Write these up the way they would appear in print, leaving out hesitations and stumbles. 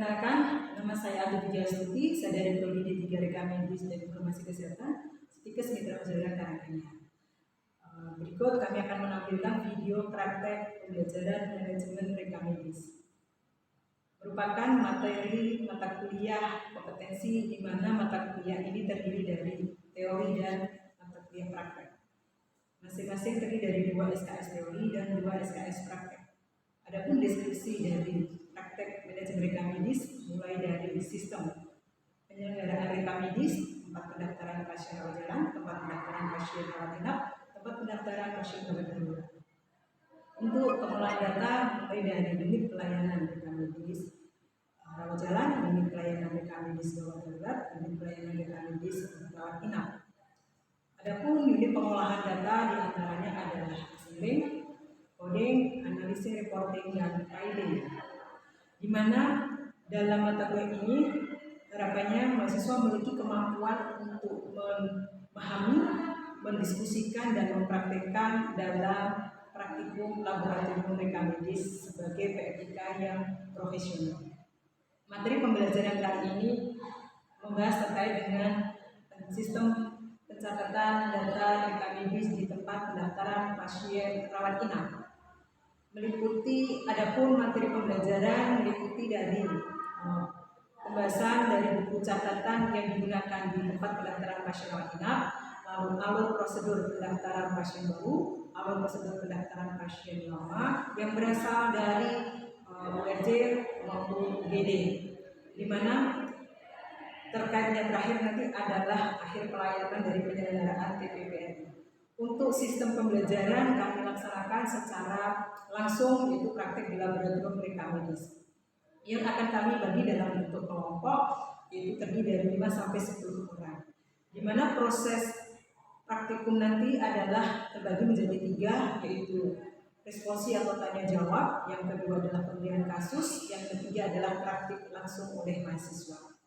Perkenalkan, nama saya Adi Pujastuti, saya dari Prodi D3 Reka Medis dan Informasi Kesehatan, Stikes Mitra Usaha Karanganyar. Berikut kami akan menampilkan video praktek pembelajaran manajemen reka medis. Merupakan materi mata kuliah kompetensi di mana mata kuliah ini terdiri dari teori dan mata kuliah praktek. Masing-masing terdiri dari 2 SKS teori dan 2 SKS praktek. Adapun deskripsi dari praktek manajemen reka medis mulai dari sistem penyelenggaraan reka medis, tempat pendaftaran pasien rawat jalan, tempat pendaftaran pasien rawat inap, tempat pendaftaran pasien gawat darurat. Untuk pengolahan data mulai dari unit pelayanan reka medis rawat jalan, unit pelayanan reka medis gawat darurat, unit pelayanan reka medis rawat inap. Adapun unit pengolahan data diantaranya adalah assembling, coding, analisis, reporting, dan writing. Di mana dalam mata kuliah ini harapannya mahasiswa memiliki kemampuan untuk memahami, mendiskusikan, dan mempraktikkan dalam praktikum laboratorium reka medis sebagai PFIK yang profesional. Materi pembelajaran kali ini membahas terkait dengan sistem pencatatan data reka medis di tempat pendaftaran pasien rawat inap. Adapun materi pembelajaran meliputi dari pembahasan dari buku catatan yang digunakan di tempat pendaftaran pasien rawat inap, lalu alur prosedur pendaftaran pasien baru, alur prosedur pendaftaran pasien lama yang berasal dari URJ maupun GD, di mana terkaitnya terakhir nanti adalah akhir pelayanan dari penyelenggaraan TPPRI. Untuk sistem pembelajaran kami laksanakan secara langsung, yaitu praktek di laboratorium reka medis yang akan kami bagi dalam bentuk kelompok, yaitu terdiri dari 5 sampai 10 orang. Di mana proses praktikum nanti adalah terbagi menjadi 3, yaitu responsi atau tanya jawab, yang kedua adalah pemberian kasus, yang ketiga adalah praktik langsung oleh mahasiswa.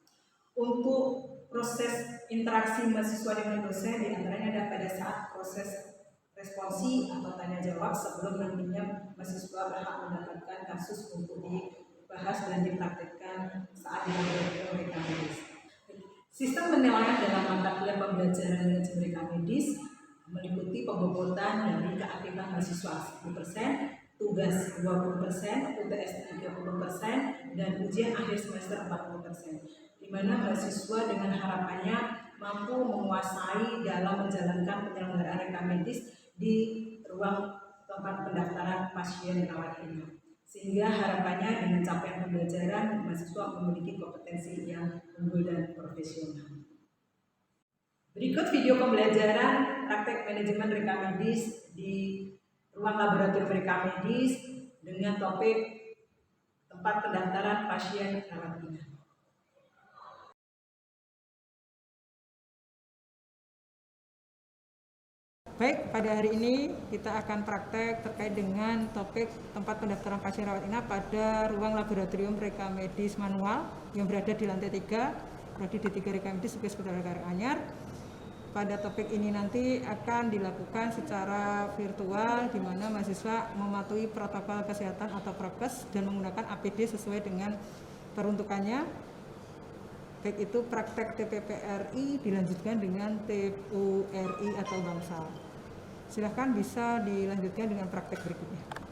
Untuk proses interaksi mahasiswa dengan dosen diantaranya ada pada saat proses responsi atau tanya jawab sebelum nantinya mahasiswa berhak mendapatkan kasus untuk dibahas dan dipraktikkan saat di laboratorium reka medis. Sistem penilaian dalam mata kuliah pembelajaran manajemen reka medis meliputi pembobotan dari keaktifan mahasiswa 10%, tugas 20%, UTS 30%, dan ujian akhir semester 40%. Di mana mahasiswa dengan harapannya mampu menguasai dalam menjalankan penyelenggaraan reka medis di ruang tempat pendaftaran pasien rawat inap. Sehingga harapannya dengan capaian pembelajaran mahasiswa memiliki kompetensi yang unggul dan profesional. Berikut video pembelajaran praktek manajemen reka medis di ruang laboratorium reka medis dengan topik tempat pendaftaran pasien rawat inap. Baik, pada hari ini kita akan praktek terkait dengan topik tempat pendaftaran pasien rawat inap pada ruang laboratorium reka medis manual yang berada di lantai 3, Prodi D3 Reka Medis Stikes Mitra Karanganyar. Pada topik ini nanti akan dilakukan secara virtual di mana mahasiswa mematuhi protokol kesehatan atau prokes dan menggunakan APD sesuai dengan peruntukannya. Baik itu praktek TPPRI dilanjutkan dengan TURI atau Bangsal. Silahkan bisa dilanjutkan dengan praktek berikutnya.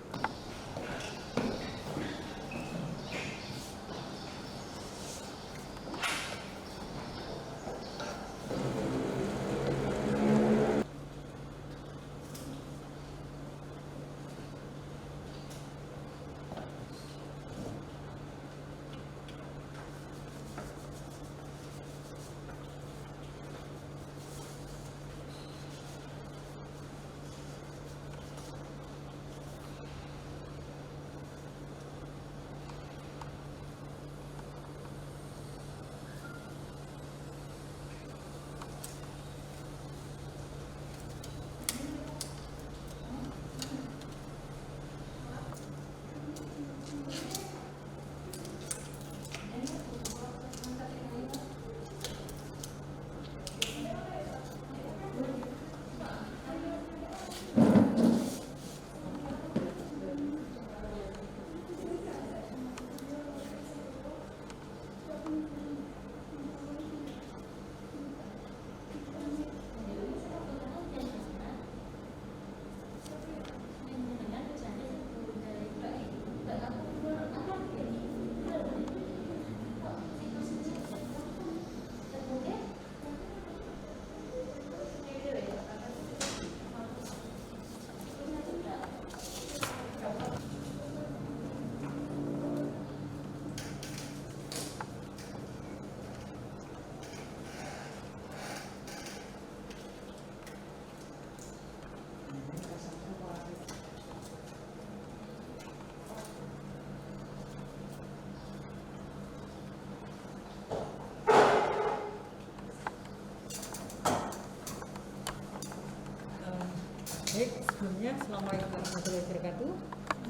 Baik, sebelumnya Assalamualaikum warahmatullahi wabarakatuh.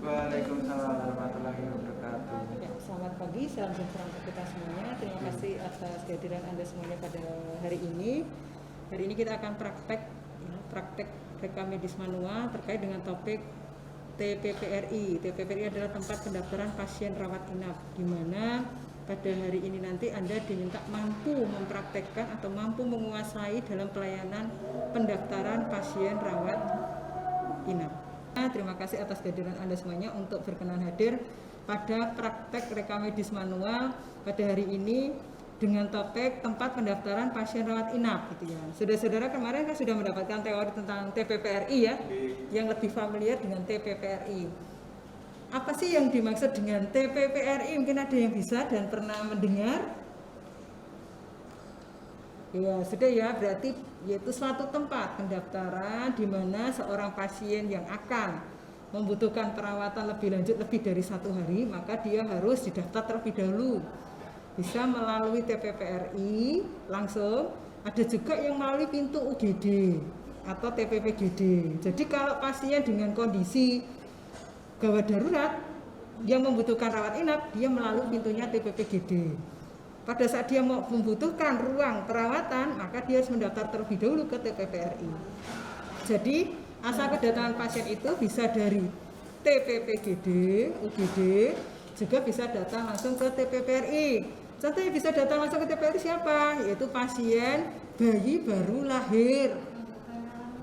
Waalaikumsalam warahmatullahi wabarakatuh. Ya, selamat pagi, salam sejahtera untuk kita semuanya. Terima kasih atas kehadiran Anda semuanya pada hari ini. Hari ini kita akan praktek rekam medis manual terkait dengan topik TPPRI. TPPRI adalah tempat pendaftaran pasien rawat inap, di mana pada hari ini nanti Anda diminta mampu mempraktekkan atau mampu menguasai dalam pelayanan pendaftaran pasien rawat inap. Terima kasih atas kehadiran Anda semuanya untuk berkenan hadir pada praktek rekam medis manual pada hari ini dengan topik tempat pendaftaran pasien rawat inap gitu ya. Saudara-saudara kemarin kan sudah mendapatkan teori tentang TPPRI ya, yang lebih familiar dengan TPPRI. Apa sih yang dimaksud dengan TPPRI? Mungkin ada yang bisa dan pernah mendengar. Ya, sudah ya, berarti yaitu suatu tempat pendaftaran di mana seorang pasien yang akan membutuhkan perawatan lebih lanjut lebih dari 1 hari, maka dia harus didaftar terlebih dahulu. Bisa melalui TPPRI langsung, ada juga yang melalui pintu UGD atau TPPGD. Jadi kalau pasien dengan kondisi gawat darurat yang membutuhkan rawat inap, dia melalui pintunya TPPGD. Pada saat dia mau membutuhkan ruang perawatan, maka dia harus mendaftar terlebih dahulu ke TPPRI. Jadi asal kedatangan pasien itu bisa dari TPPGD, UGD, juga bisa datang langsung ke TPPRI. Contohnya bisa datang langsung ke TPPRI siapa? Yaitu pasien bayi baru lahir.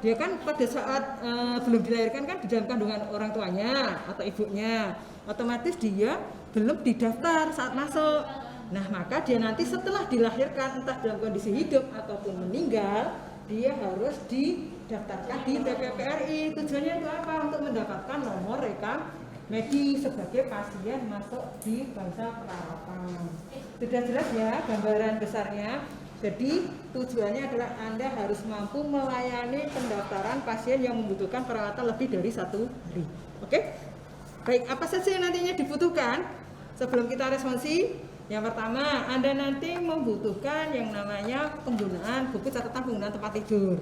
Dia kan pada saat belum dilahirkan kan di dalam kandungan orang tuanya atau ibunya, otomatis dia belum didaftar saat masuk. Nah, maka dia nanti setelah dilahirkan entah dalam kondisi hidup ataupun meninggal, dia harus didaftarkan di TPPRI. Tujuannya itu apa? Untuk mendapatkan nomor rekam medis sebagai pasien masuk di bangsa perawatan. Sudah jelas ya gambaran besarnya. Jadi tujuannya adalah Anda harus mampu melayani pendaftaran pasien yang membutuhkan perawatan lebih dari 1 hari. Oke? Baik, apa saja yang nantinya dibutuhkan? Sebelum kita responsi, yang pertama Anda nanti membutuhkan yang namanya penggunaan buku catatan penggunaan tempat tidur.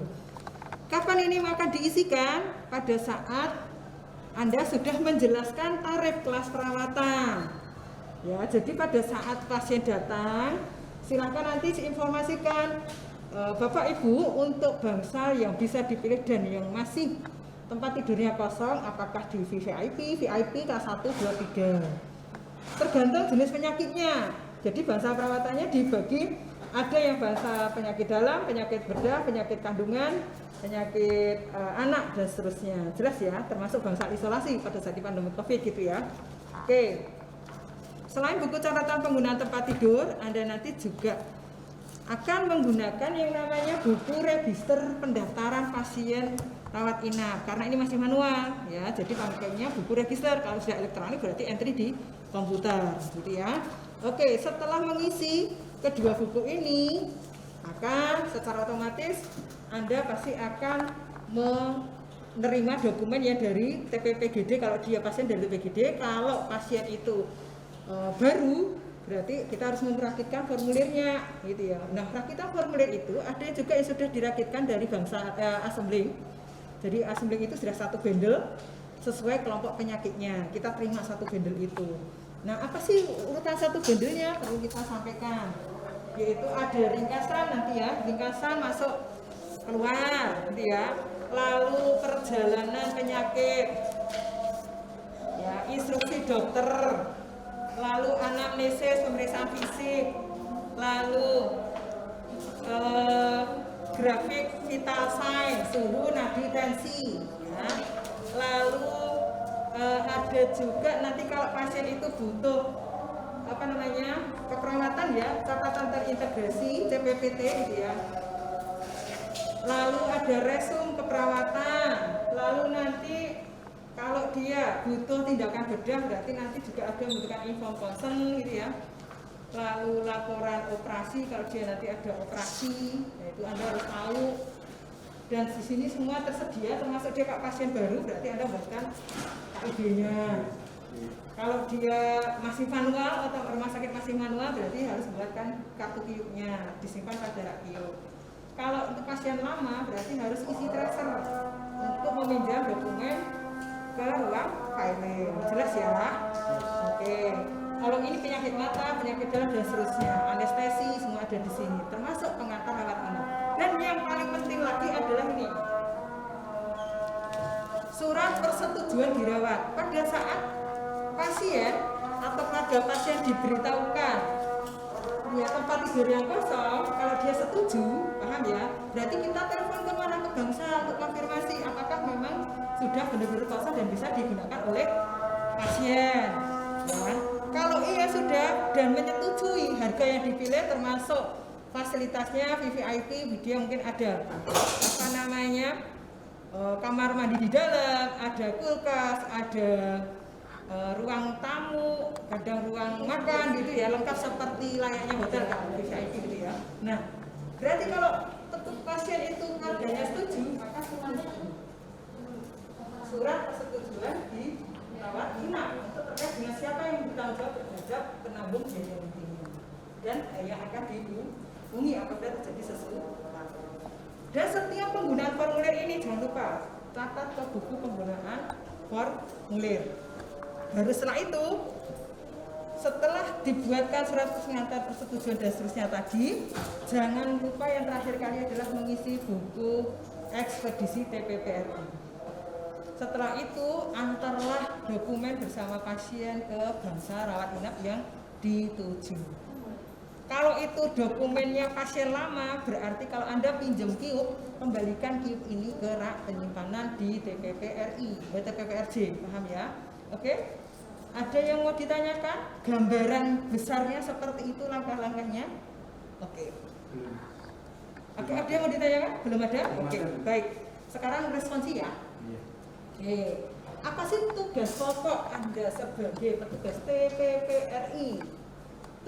Kapan ini akan diisikan? Pada saat Anda sudah menjelaskan tarif kelas perawatan. Ya, jadi pada saat pasien datang, silakan nanti diinformasikan Bapak Ibu untuk bangsal yang bisa dipilih dan yang masih tempat tidurnya kosong, apakah di VIP kelas 1, 2, 3. Tergantung jenis penyakitnya. Jadi bangsal perawatannya dibagi, ada yang bangsal penyakit dalam, penyakit bedah, penyakit kandungan, penyakit anak dan seterusnya. Jelas ya, termasuk bangsal isolasi pada saat pandemi Covid gitu ya. Oke. Selain buku catatan penggunaan tempat tidur, Anda nanti juga akan menggunakan yang namanya buku register pendaftaran pasien rawat inap. Karena ini masih manual, ya. Jadi pakainya buku register. Kalau sudah elektronik berarti entry di komputer, gitu ya. Oke, setelah mengisi kedua buku ini, maka secara otomatis Anda pasti akan menerima dokumen ya dari TPPGD kalau dia pasien dari TPPGD. Kalau pasien itu baru, berarti kita harus merakitkan formulirnya gitu ya. Nah, rakitan formulir itu ada juga yang sudah dirakitkan dari bangsa assembling. Jadi assembling itu sudah 1 bundle sesuai kelompok penyakitnya. Kita terima 1 bundle itu. Nah, apa sih urutan 1 bundlenya? Perlu kita sampaikan. Yaitu ada ringkasan nanti ya, ringkasan masuk keluar gitu ya. Lalu perjalanan penyakit. Ya, instruksi dokter. Lalu anamnesis, pemeriksaan fisik, lalu grafik vital sign, suhu, nadi, tensi, ya. Lalu ada juga nanti kalau pasien itu butuh keperawatan ya, catatan terintegrasi CPPT gitu ya. Lalu ada resum keperawatan, lalu nanti kalau dia butuh tindakan bedah berarti nanti juga ada membutuhkan inform consent gitu ya. Lalu laporan operasi kalau dia nanti ada operasi, yaitu Anda harus tahu. Dan di sini semua tersedia termasuk dia kalau pasien baru berarti Anda buatkan KID-nya. Kalau dia masih manual atau rumah sakit masih manual berarti harus buatkan kartu QIU-nya, disimpan pada rak QIU. Kalau untuk pasien lama berarti harus isi tracer. untuk meminjam dokumen ke ruang filing. Jelas ya? Oke. Kalau ini penyakit mata, penyakit dalam dan seterusnya, anestesi semua ada di sini, termasuk pengantar rawat inap. Dan yang paling penting lagi adalah ini, surat persetujuan dirawat. Pada saat pasien atau keluarga pasien diberitahukan ya tempat tidur yang kosong, kalau dia setuju, paham ya? Berarti kita telepon kemana, ke Bangsal untuk konfirmasi apakah memang sudah benar-benar kosong dan bisa digunakan oleh pasien. Ya. Kalau iya sudah dan menyetujui harga yang dipilih termasuk fasilitasnya VVIP, video mungkin ada apa namanya kamar mandi di dalam, ada kulkas, ada ruang tamu, kadang ruang makan gitu ya, lengkap seperti layaknya hotel kan VIP gitu ya. Nah, berarti kalau tetap pasien itu harganya setuju, maka surat persetujuan dirawat inap untuk terkait dengan siapa yang bertanggung jawab terhadap penanggung biaya intinya dan yang akan dihubungi apabila terjadi sesuatu. Dan setiap penggunaan formulir ini jangan lupa catat ke buku penggunaan formulir. Baru setelah itu, setelah dibuatkan surat pengantar persetujuan dan seterusnya tadi, jangan lupa yang terakhir kali adalah mengisi buku ekspedisi TPPRI. Setelah itu, antarlah dokumen bersama pasien ke Bangsal rawat inap yang dituju. Kalau itu dokumennya pasien lama, berarti kalau Anda pinjam kiub, kembalikan kiub ini ke rak penyimpanan di TPPRI, TPPRJ, paham ya? Oke? Ada yang mau ditanyakan? Gambaran besarnya seperti itu langkah-langkahnya? Oke. Oke, ada yang mau ditanyakan? Belum ada? Oke, baik. Sekarang responsi ya. Oke. Apa sih tugas pokok Anda sebagai petugas TPPRI?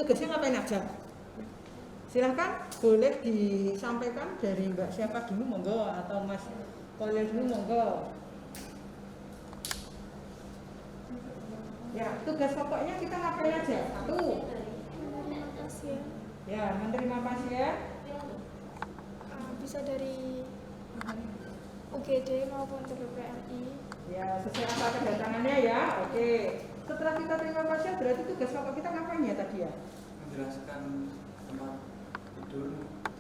Tugasnya ngapain aja? Silahkan, boleh disampaikan dari Mbak siapa dulu, monggo, atau Mas Kolil dulu, monggo. Ya, tugas pokoknya kita ngapain aja? Satu, Menerima pasien. ya, menerima pasien. Bisa dari UGD maupun TPPRI. Ya, sesuai asal kedatangannya ya. Oke. Setelah kita terima pasien, berarti tugas pokok kita ngapain ya tadi ya? Menjelaskan tempat tidur.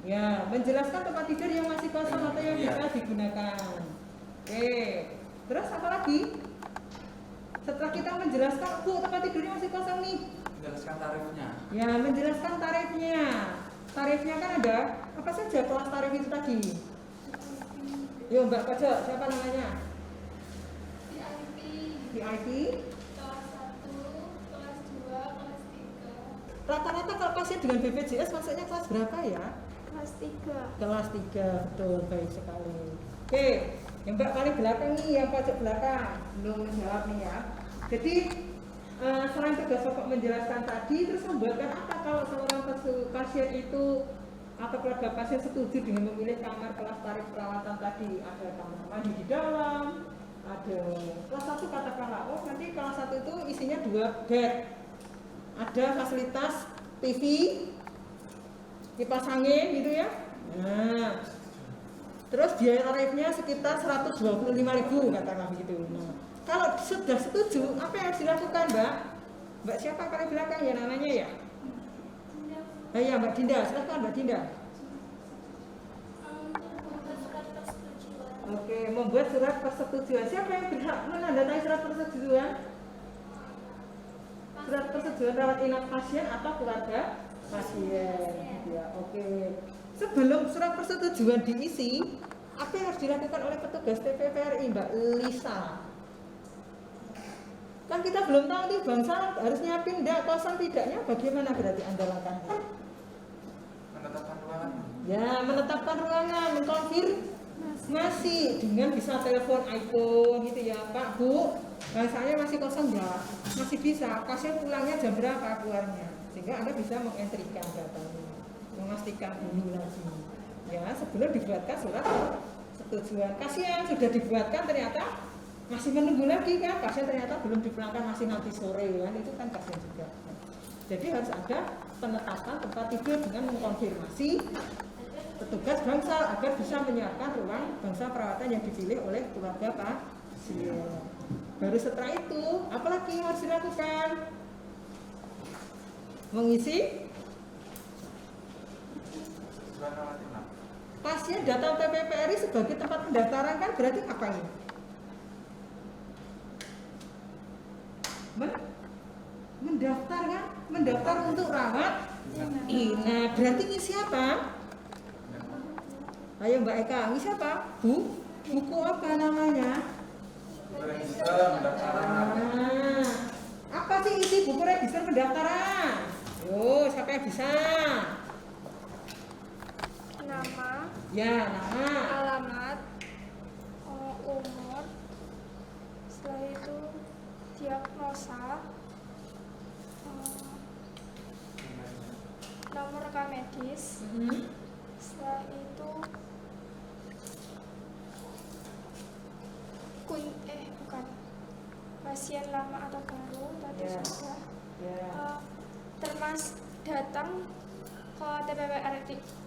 Ya, menjelaskan tempat tidur yang masih kosong atau yang bisa digunakan. Oke. Terus apa lagi? Setelah kita menjelaskan, Bu, tempat tidurnya masih kosong nih. Menjelaskan tarifnya. Ya, menjelaskan tarifnya. Tarifnya kan ada apa saja kelas tarif itu tadi? Yo, Mbak Pojok, siapa namanya? VIP. Kelas 1, kelas 2, kelas 3. Rata-rata kalau pasien dengan BPJS masuknya kelas berapa ya? Kelas 3. Kelas 3, betul, baik sekali. Oke, yang Mbak paling belakang nih, yang pojok belakang belum menjawab nih ya. Jadi selain tugas pokok menjelaskan tadi, terus membuatkan apa kalau seorang pasien itu atau keluarga pasien setuju dengan memilih kamar kelas tarif perawatan tadi? Ada kamar mandi di dalam, ada kelas 1 katakanlah, oh nanti kelas 1 itu isinya 2 bed, ada fasilitas TV, kipas angin gitu ya. Nah, terus biaya tarifnya sekitar 125.000 katakanlah begitu. Nah, kalau sudah setuju, apa yang harus dilakukan, Mbak? Mbak siapa paling belakang ya namanya ya? Ya Mbak Dinda, silakan Mbak Dinda. Oke, membuat surat persetujuan. Siapa yang berhak menandatangani surat persetujuan? Surat persetujuan rawat inap pasien atau keluarga pasien. Ya, oke. Sebelum surat persetujuan diisi, apa yang harus dilakukan oleh petugas TPPRI, Mbak Lisa? Kan kita belum tahu nih Bangsal harus nyiapin enggak, kosong tidaknya, bagaimana berarti Anda langkahnya? Menetapkan ruangan. Ya, menetapkan ruangan, mengkonfirmasi dengan bisa telepon iPhone gitu ya, Pak, Bu, Bangsalnya masih kosong enggak? Masih bisa, pasien pulangnya jam berapa keluarnya? Sehingga Anda bisa mengentrikan datanya, memastikan dulu lagi. Ya, sebelum dibuatkan surat persetujuan. Kasihan sudah dibuatkan ternyata masih menunggu lagi kan, pasien ternyata belum dipulangkan, masih nanti sore kan, itu kan kasihan juga. Jadi harus ada penetapan tempat tidur dengan mengkonfirmasi petugas bangsal agar bisa menyiapkan ruang bangsal perawatan yang dipilih oleh keluarga pasien. Baru setelah itu, apalagi yang harus dilakukan? Mengisi Ruang rawat inap. pasien datang TPPRI sebagai tempat pendaftaran kan berarti apa ini? Mendaftar kan? Mendaftar untuk rawat inap. Berarti ngisi apa? Ayo Mbak Eka, ngisi apa? Buku apa namanya? Register pendaftaran. Nah, apa sih isi buku register pendaftaran? Yo, siapa yang bisa? Nama, Ya, nama. alamat, umur, setelah itu diagnosa, nomor rekam medis, setelah itu bukan pasien lama atau baru tadi Ya. sudah. Ya. Datang ke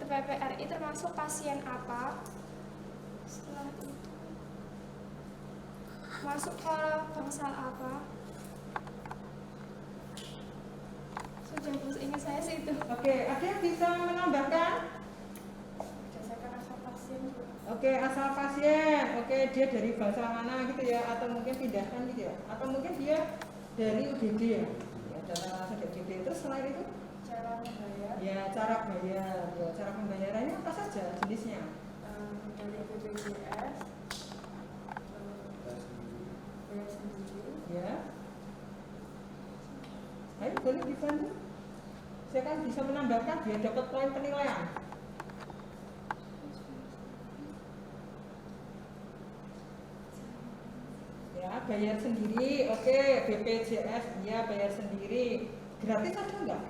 TPPRI termasuk pasien apa, setelah itu masuk ke bangsal apa, sudah bos, ingat saya sih itu. Oke, ada yang bisa menambahkan? Berdasarkan asal pasien juga. Oke, asal pasien. Oke, dia dari bangsal mana gitu ya, atau mungkin pindahkan gitu ya, atau mungkin dia dari UGD ya. Ya, datang langsung dari UGD. Terus selain itu, Cara membayar ya cara bayar. Ya, cara pembayarannya apa saja jenisnya? dari BPJS, bayar sendiri. Ya. Ayo boleh dibantu. Saya kan bisa menambahkan biar dapat poin penilaian. Ya, bayar sendiri. Oke, BPJS dia bayar sendiri. Gratis ada enggak?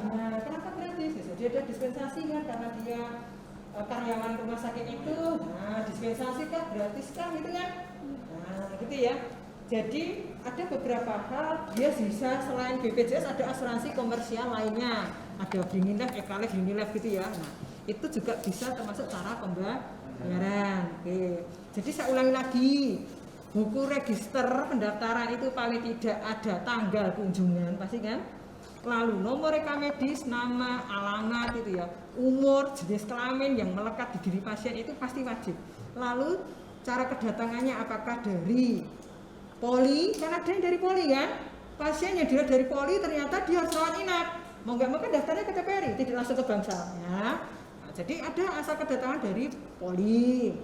Nah, kenapa gratis? Jadi ada dispensasi kan karena dia karyawan rumah sakit itu. Nah, dispensasi kan gratis kan gitu kan? Nah, gitu ya. Jadi ada beberapa hal dia bisa selain BPJS ada asuransi komersial lainnya. Ada Brinilife, Ekalife, Unilife gitu ya. Nah, itu juga bisa termasuk cara pembayaran. Oke. Jadi saya ulangi lagi. Buku register pendaftaran itu paling tidak ada tanggal kunjungan, pasti kan? Lalu nomor rekam medis, nama, alamat itu ya, umur, jenis kelamin yang melekat di diri pasien itu pasti wajib. Lalu cara kedatangannya apakah dari poli, kan ada yang dari poli kan? Pasien yang dilihat dari poli ternyata dia harus rawat inap. Mau nggak mau kan daftarnya ke TPRI, tidak langsung ke bangsal ya. Nah, jadi ada asal kedatangan dari poli,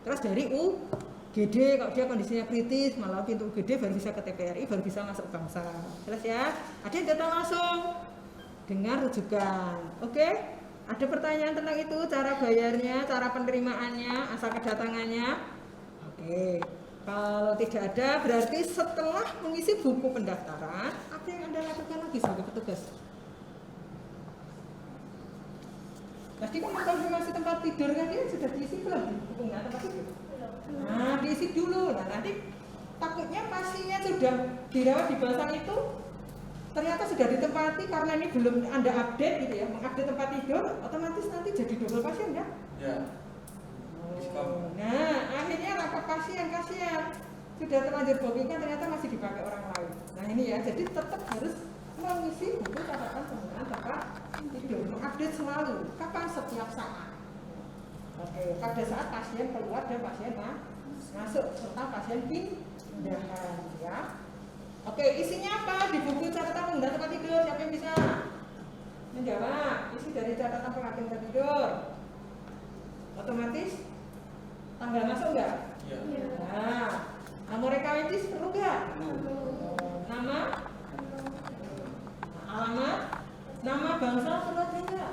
terus dari UGD kalau dia kondisinya kritis, malah pintu UGD baru bisa ke TPRI, baru bisa masuk bangsal. Jelas ya? Ada yang datang langsung dengan rujukan. Oke? Ada pertanyaan tentang itu, cara bayarnya, cara penerimaannya, asal kedatangannya? Oke. Kalau tidak ada, berarti setelah mengisi buku pendaftaran, apa yang Anda lakukan lagi sebagai petugas? Pasti kan konfirmasi tempat tidur kan dia sudah diisi belum? Buku nggak tempat tidur? Nah, diisi dulu. Nah, nanti takutnya pasiennya sudah dirawat di bangsal itu ternyata sudah ditempati karena ini belum Anda update gitu ya, mengupdate tempat tidur, otomatis nanti jadi double pasien kan? Ya. Nah, akhirnya apa kasihan sudah terlanjur booking kan ternyata masih dipakai orang lain. Nah ini ya, jadi tetap harus mengisi buku catatan penggunaan tempat tidur, mengupdate selalu, kapan setiap saat. Oke, pada saat pasien keluar dan pasien masuk serta pasien pindahan ya. Oke, isinya apa di buku catatan penggunaan tempat tidur? Siapa yang bisa menjawab? Isi dari catatan penggunaan tempat tidur. Otomatis tanggal masuk enggak? Ya. Nah, nomor rekam medis perlu enggak? Nama, alamat, nama bangsal perlu ada enggak?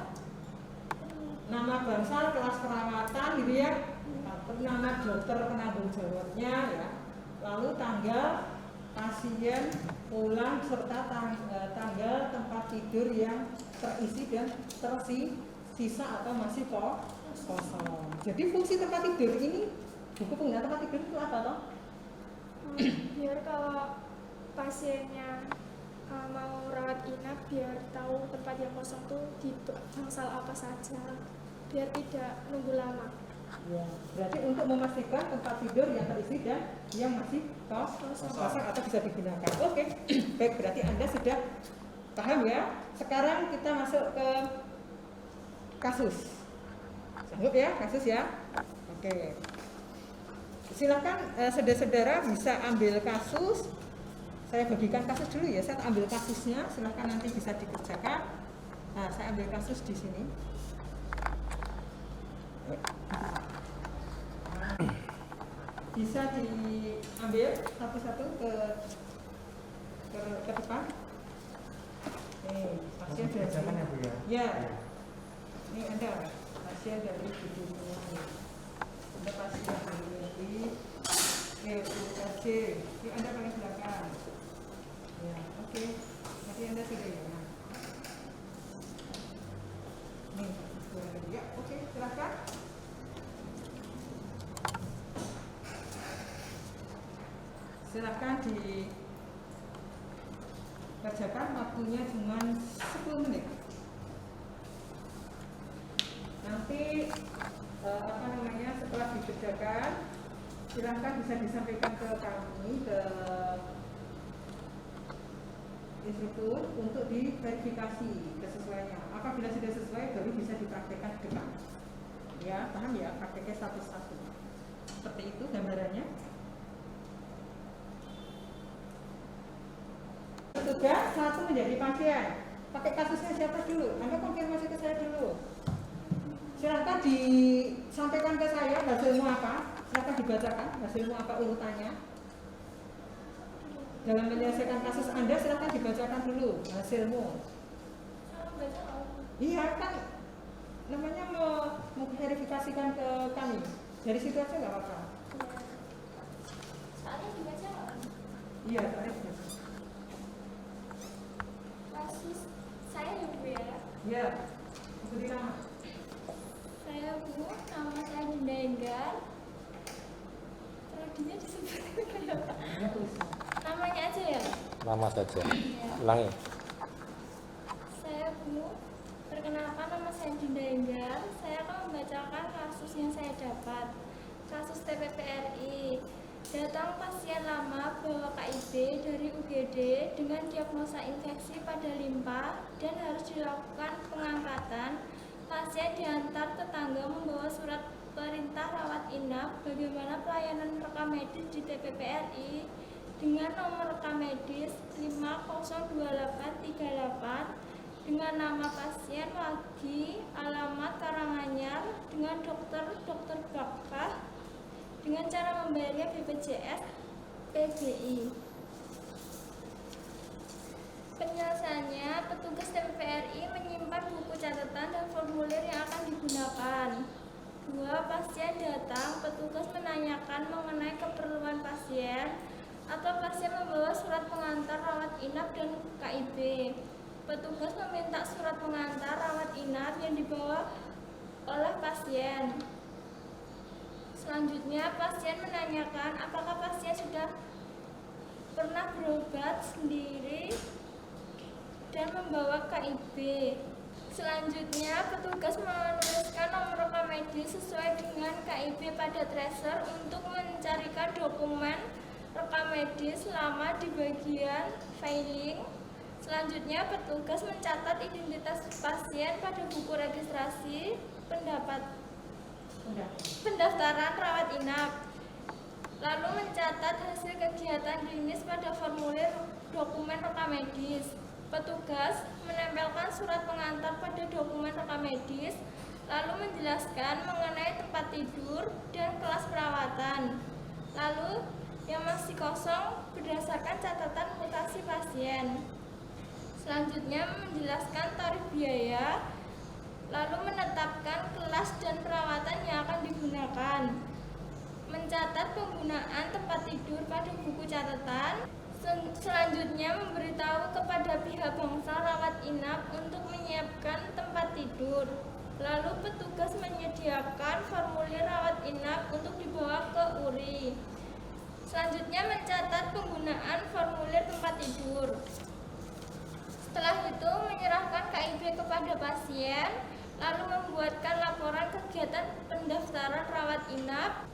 Nama bangsal, kelas perawatan gitu ya. Nama dokter penanggung jawabnya ya. Lalu tanggal pasien pulang serta tanggal tempat tidur yang terisi dan tersisa atau masih kosong. Jadi fungsi tempat tidur ini, buku penggunaan tempat tidur itu apa toh? Biar kalau pasiennya mau rawat inap biar tahu tempat yang kosong tuh di bangsal apa saja biar tidak nunggu lama. Ya, berarti untuk memastikan tempat tidur yang terisi dan yang masih kosong atau bisa digunakan. Oke, baik, berarti Anda sudah paham ya. Sekarang kita masuk ke kasus. Sanggup ya, kasus ya? Oke. Silakan saudara-saudara bisa ambil kasus. Saya bagikan kasus dulu ya. Saya ambil kasusnya, silakan nanti bisa dikerjakan. Nah, saya ambil kasus di sini. Bisa diambil satu-satu ke depan. Pasien dari Jangan ya Bu ya. Ya. Ini ada pasien dari hidupnya. Ada pasien dari UKC. Ini Anda paling belakang. Ya, oke. Nanti Anda sudah ya. Nih, ya, oke, silakan. Silakan dikerjakan, waktunya cuma 10 menit. Nanti setelah dikerjakan, silakan bisa disampaikan ke kami, ke instruktur untuk diverifikasi kesesuaiannya. Apabila sudah sesuai, baru bisa dipraktekkan ke depan. Ya, paham ya? Prakteknya satu-satu. Seperti itu gambarannya. Sudah satu menjadi pasien. Pakai kasusnya siapa dulu? Anda konfirmasi ke saya dulu. Silakan disampaikan ke saya hasilmu apa. Silakan dibacakan hasilmu apa urutannya. Dalam menyelesaikan kasus Anda, silakan dibacakan dulu hasilmu. Iya kan, namanya mau verifikasikan ke kami. Dari situ aja nggak apa-apa. Soalnya dibaca nggak? Iya, soalnya dibaca. Kasus saya ya Bu ya. Iya, seperti nama. Saya Bu, nama saya Dinda Enggar. Prodinya disebut kayak apa? Ini tulisan. Namanya aja ya. Nama saja. Ya. Ulangi. Saya Bu, perkenalkan nama saya Dinda Enggar. Saya akan membacakan kasus yang saya dapat. Kasus TPPRI. Datang pasien lama bawa KIB dari UGD dengan diagnosa infeksi pada limpa dan harus dilakukan pengangkatan. Pasien diantar tetangga membawa surat perintah rawat inap. Bagaimana pelayanan rekam medis di TPPRI dengan nomor rekam medis 502838 dengan nama pasien Wagi, alamat Karanganyar, dengan Dr. Bakah, dengan cara membayarnya BPJS PBI. Penyelesaiannya, petugas TPPRI menyimpan buku catatan dan formulir yang akan digunakan. 2. Pasien datang, petugas menanyakan mengenai keperluan pasien atau pasien membawa surat pengantar rawat inap dan KIB. Petugas meminta surat pengantar rawat inap yang dibawa oleh pasien. Selanjutnya, pasien menanyakan apakah pasien sudah pernah berobat sendiri dan membawa KIB. Selanjutnya, petugas menuliskan nomor rekam medis sesuai dengan KIB pada tracer untuk mencarikan dokumen rekam medis lama di bagian filing. Selanjutnya, petugas mencatat identitas pasien pada buku registrasi pendaftaran rawat inap, lalu mencatat hasil kegiatan klinis pada formulir dokumen rekam medis. Petugas menempelkan surat pengantar pada dokumen rekam medis, lalu menjelaskan mengenai tempat tidur dan kelas perawatan, lalu yang masih kosong berdasarkan catatan mutasi pasien. Selanjutnya menjelaskan tarif biaya, lalu menetapkan kelas dan perawatan yang akan digunakan, mencatat penggunaan tempat tidur pada buku catatan. Selanjutnya memberitahu kepada pihak bangsal rawat inap untuk menyiapkan tempat tidur. Lalu petugas menyediakan formulir rawat inap untuk dibawa ke URI. Selanjutnya mencatat penggunaan formulir tempat tidur. Setelah itu menyerahkan KIB kepada pasien. lalu membuatkan laporan kegiatan pendaftaran rawat inap.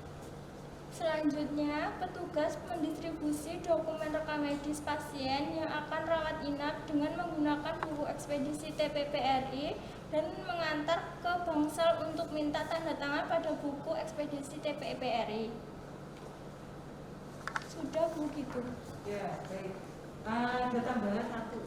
Selanjutnya, petugas mendistribusi dokumen rekam medis pasien yang akan rawat inap dengan menggunakan buku ekspedisi TPPRI dan mengantar ke Bangsal untuk minta tanda tangan pada buku ekspedisi TPPRI. Sudah Bu gitu. Ya, baik. Ada tambahan satu.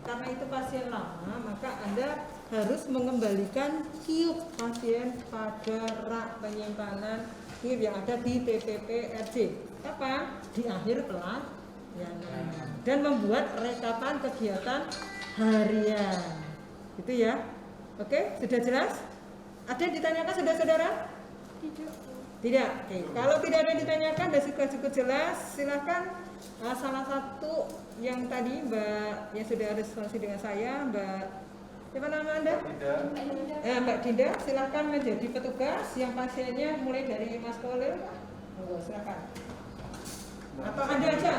Karena itu pasien lama, maka Anda harus mengembalikan KIUP pasien pada rak penyimpanan KIUP yang ada di TPPRJ. Kapan? Di akhir pelayanan. Dan membuat rekapan kegiatan harian. Gitu ya. Oke, sudah jelas? Ada yang ditanyakan saudara-saudara? Tidak. Tidak. Oke. Kalau tidak ada yang ditanyakan dan sudah cukup jelas, silakan salah satu yang tadi Mbak yang sudah responsi dengan saya, Mbak siapa nama Anda? Tidak. Mbak Dinda, silakan menjadi petugas yang pasiennya mulai dari Mas Kolil. Oh, silakan. Atau Anda aja,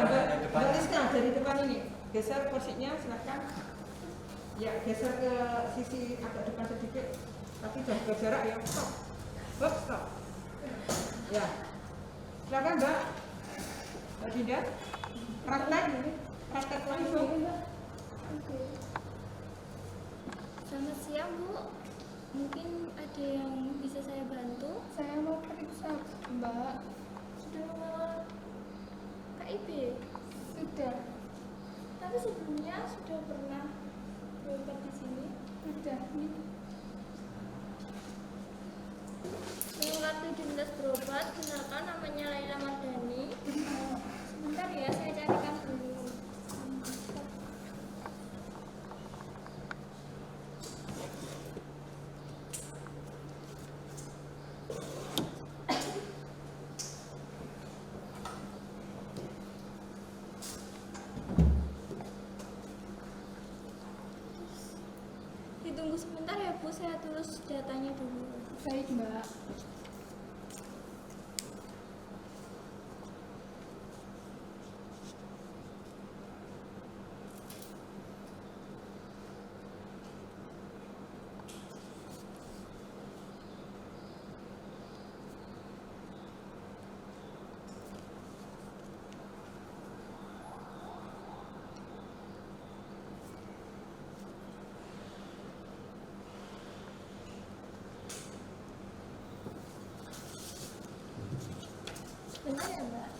Mbak Rizka dari depan ini. Geser kursinya, silakan. Ya, geser ke sisi agak depan sedikit. Tapi jangan berjarak ya. Stop. Hop, stop. Ya. Silakan Mbak. Mbak Dinda. Praktek langsung. Selamat siang Bu. Mungkin ada yang bisa saya bantu? Saya mau periksa Mbak. Sudah lewat KIB? Sudah. Tapi sebelumnya sudah pernah berobat di sini? Sudah. Surat identitas berobat, kenalkan namanya Laila Mardani. Sebentar ya, saya carikan dulu. Ditunggu sebentar ya Bu, saya tulis datanya dulu. Baik Mbak. Benar ya Mbak?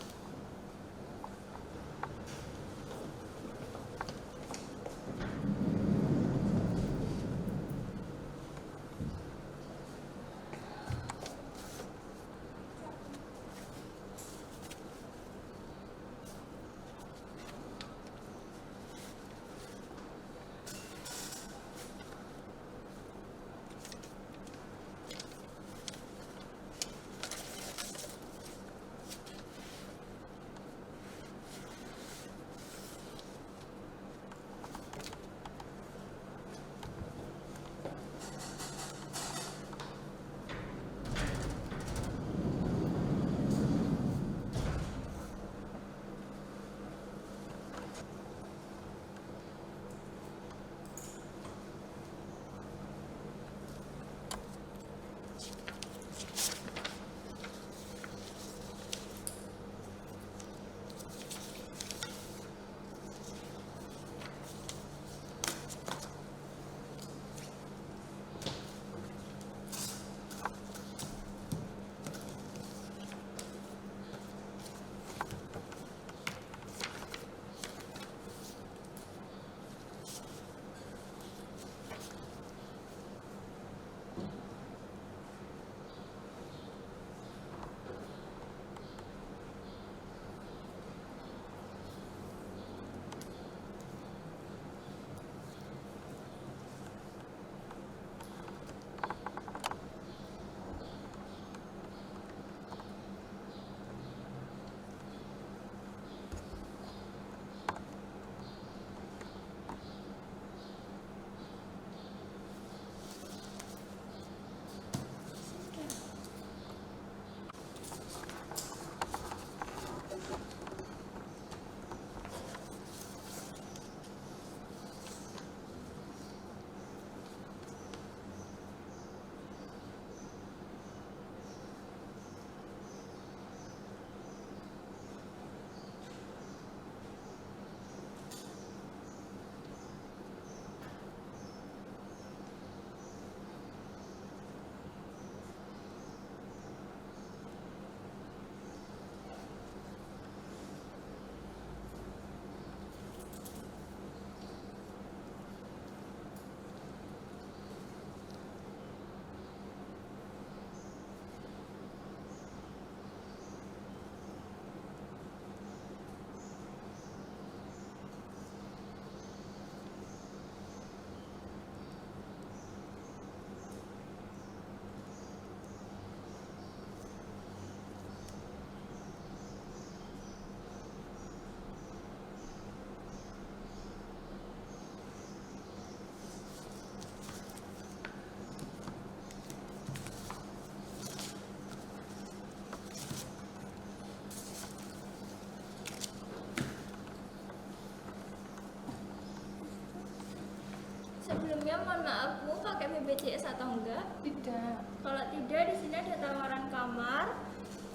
pakai BPJS atau enggak? Tidak. Kalau tidak, di sini ada tawaran kamar.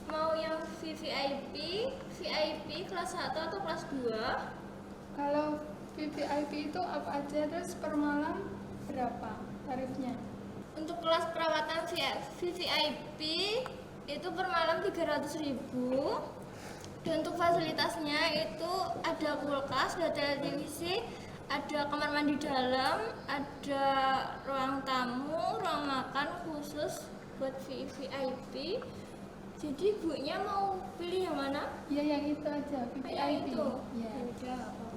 Mau yang VVIP, VIP kelas 1 atau kelas 2? Kalau VVIP itu apa aja, terus per malam berapa tarifnya? Untuk kelas perawatan VVIP itu per malam 300.000. Dan untuk fasilitasnya itu ada kulkas, ada televisi, ada kamar mandi dalam, ada ruang tamu, ruang makan khusus buat VVIP. Jadi ibunya mau pilih yang mana? Ya yang itu aja, VVIP. Yang itu. Ya. Udah, apa-apa.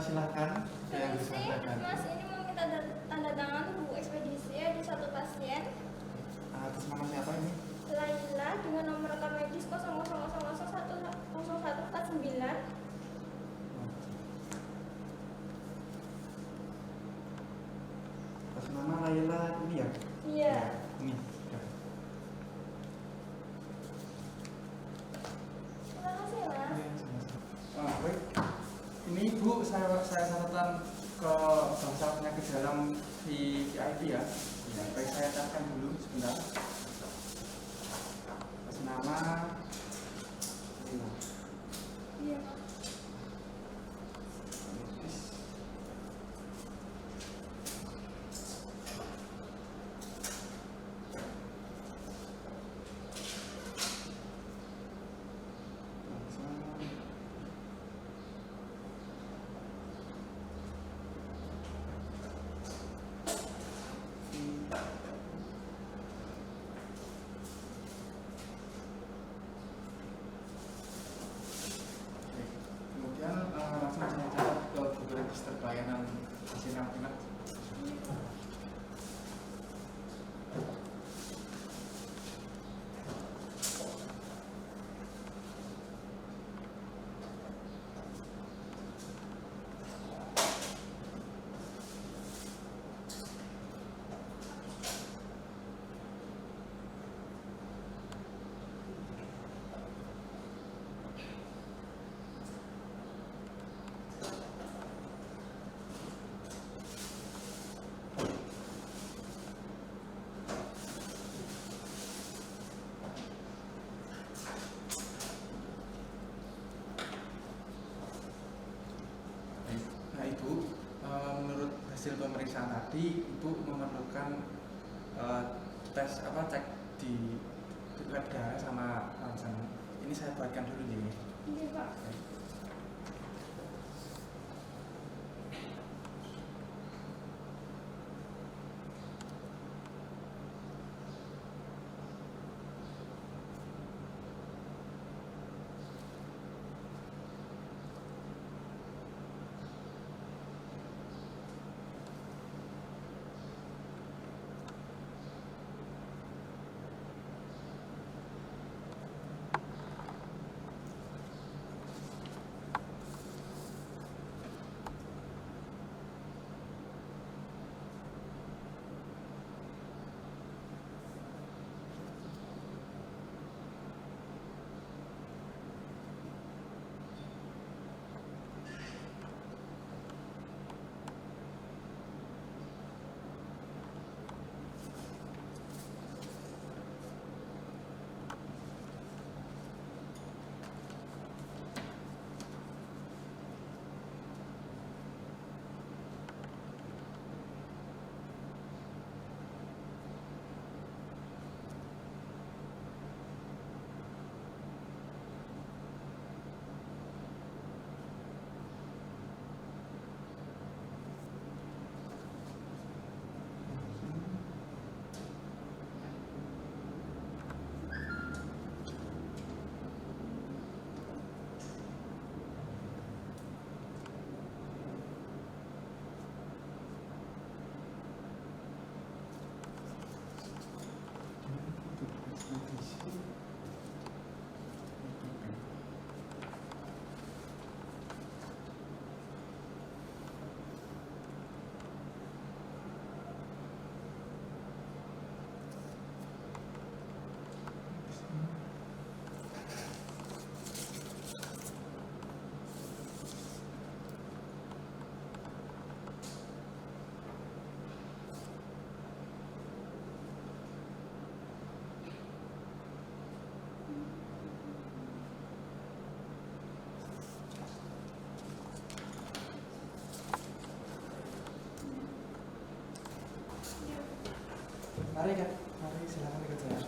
Silahkan, saya bisa Permisi, sampaikan. Mas ini mau minta tanda tangan untuk buku ekspedisi. Ada satu pasien, Atas nama siapa ini? Laila, dengan nomor rekam medis 00010149. Atas nama Laila ini ya? Iya. Ini. Ya. Terima kasih, Mas. Baik. Ini Bu, saya catatan ke bangsa penyakit dalam VIP ya. Baik, saya catatkan dulu sebentar. Atas nama Laila. Iya. hasil pemeriksaan tadi itu memerlukan cek di lab darah sama ronsen. Ini saya buatkan dulu nih. Iya, Pak. Mari Kak, mari silakan ikut saya.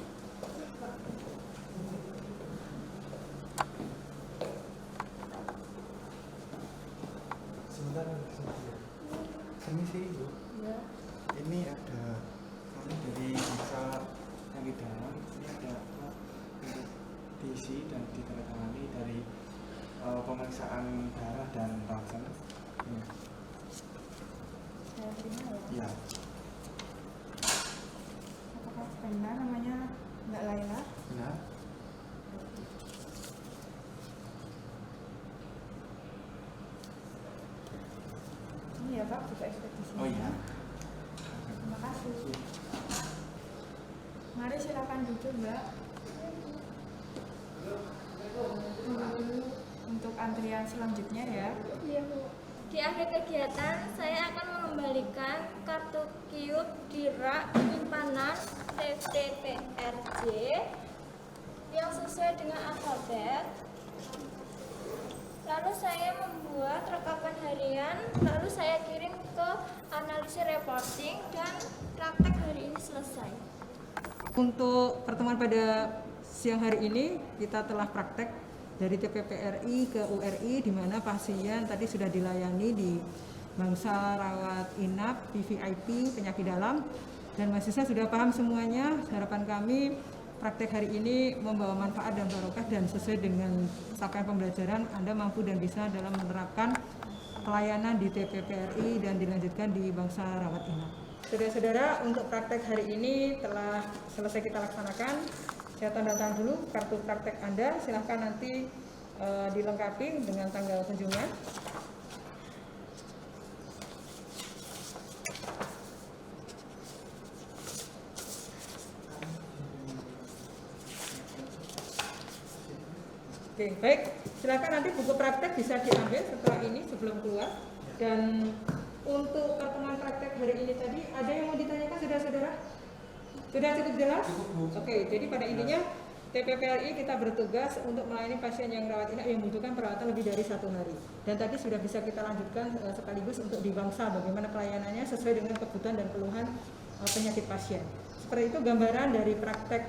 Sebentar, Sini sih Bu. Ya. Ini ada kami dari masa yang di dalam. Ini ada untuk diisi dan ditandatangani dari pemeriksaan darah dan ronsen. Saya terima ya. Iya. Apakah benar namanya Mbak Laila? Benar. Ini ya Pak, juga ekspedisinya. Oh iya. Terima kasih. Mari silakan duduk Mbak. Tunggu dulu untuk antrian selanjutnya ya. Iya, Bu. Di akhir kegiatan, saya akan mengembalikan kartu QUB di rak penyimpanan TTPRJ yang sesuai dengan alfabet. Lalu saya membuat rekapan harian, lalu saya kirim ke analisis reporting dan praktek hari ini selesai. Untuk pertemuan pada siang hari ini kita telah praktek dari TPPRI ke URI, di mana pasien tadi sudah dilayani di bangsa rawat inap, PVIP, penyakit dalam, dan mahasiswa sudah paham semuanya. Harapan kami praktek hari ini membawa manfaat dan barokah, dan sesuai dengan capaian pembelajaran Anda mampu dan bisa dalam menerapkan pelayanan di TPPRI dan dilanjutkan di bangsa rawat inap. Saudara-saudara, untuk praktek hari ini telah selesai kita laksanakan. Saya tanda tangan dulu kartu praktek Anda, silahkan nanti dilengkapi dengan tanggal kunjungan. Oke, baik. Silakan nanti buku praktek bisa diambil setelah ini sebelum keluar. Dan untuk pertemuan praktek hari ini tadi, ada yang mau ditanyakan saudara-saudara? Sudah cukup jelas? Cukup, Bu. Oke, jadi pada intinya TPPRI kita bertugas untuk melayani pasien yang rawat inap yang membutuhkan perawatan lebih dari 1 hari. Dan tadi sudah bisa kita lanjutkan sekaligus untuk di Bangsa bagaimana pelayanannya sesuai dengan kebutuhan dan keluhan penyakit pasien. Seperti itu gambaran dari praktek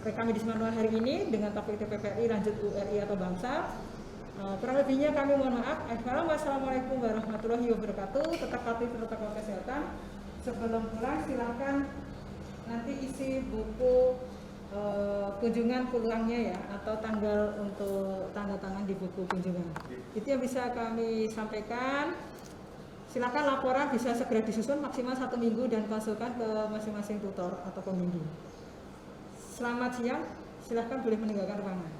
rekam medis manual hari ini dengan topik TPPRI lanjut URI atau Bangsa. Kurang lebihnya kami mohon maaf. Wassalamualaikum warahmatullahi wabarakatuh. Tetap patuhi protokol kesehatan. Sebelum pulang silakan nanti isi buku kunjungan pulangnya ya, atau tanggal untuk tanda tangan di buku kunjungan. Itu yang bisa kami sampaikan. Silakan laporan bisa segera disusun maksimal 1 minggu dan konsulkan ke masing-masing tutor atau pembimbing. Selamat siang, silakan boleh meninggalkan ruangan.